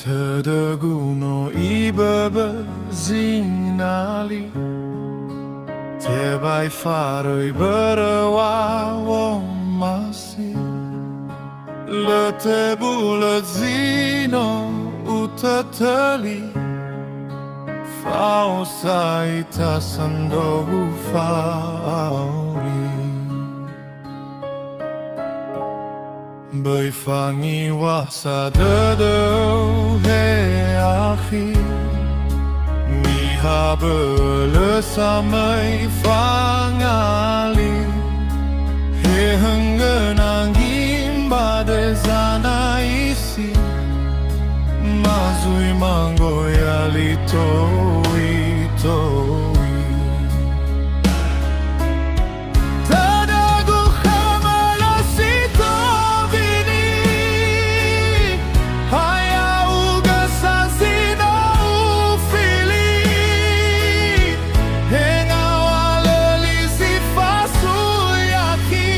Tödögu no iböbö zinali Tebai Faröi Börö wa Mazui tebulö zino utötö Fausaita sandohu auri Bö'ö fangiwa dödöu akhi Niha bö'ö fangali höngö nangi mbade zanaisi Mazui mangoya towi-towi Tödögu khömö sitobini zino ufili ngawalö zifasui akhi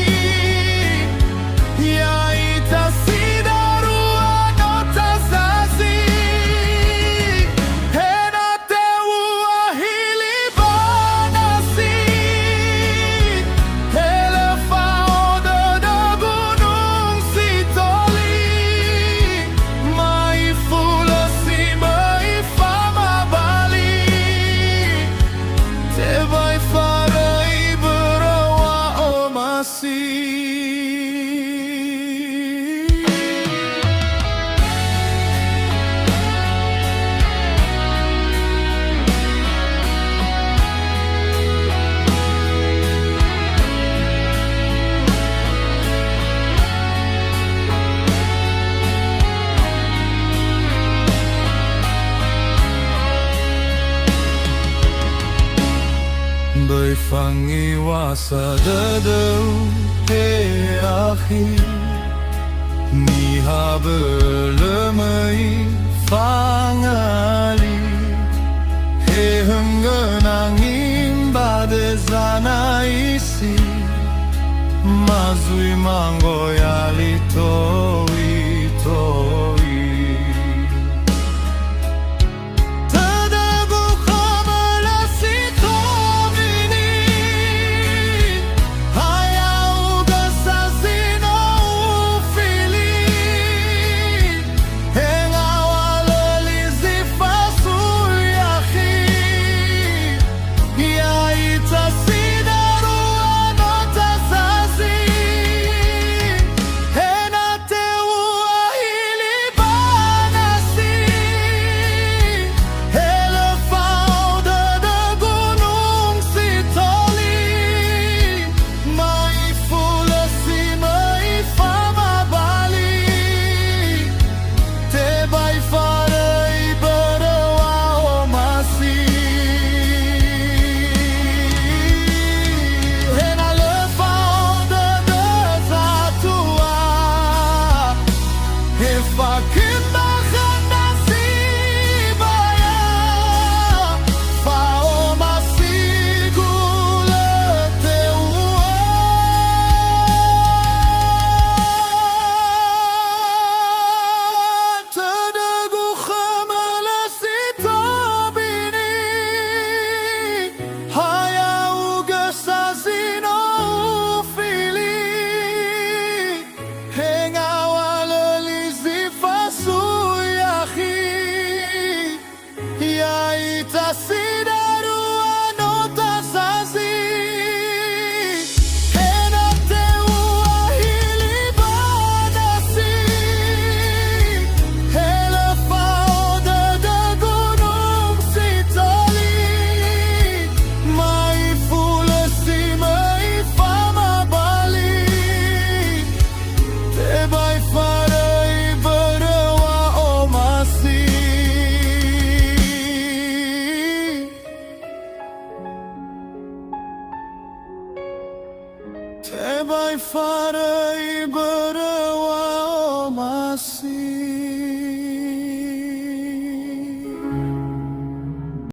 Tebai Faröi Börö Mazui Bö'ö fangiwa dödöu akhi Niha bö'ö fangali höngö nangi mbade zanaisi Mazui mangoya towi-towi Tebai Faröi Börö Mazui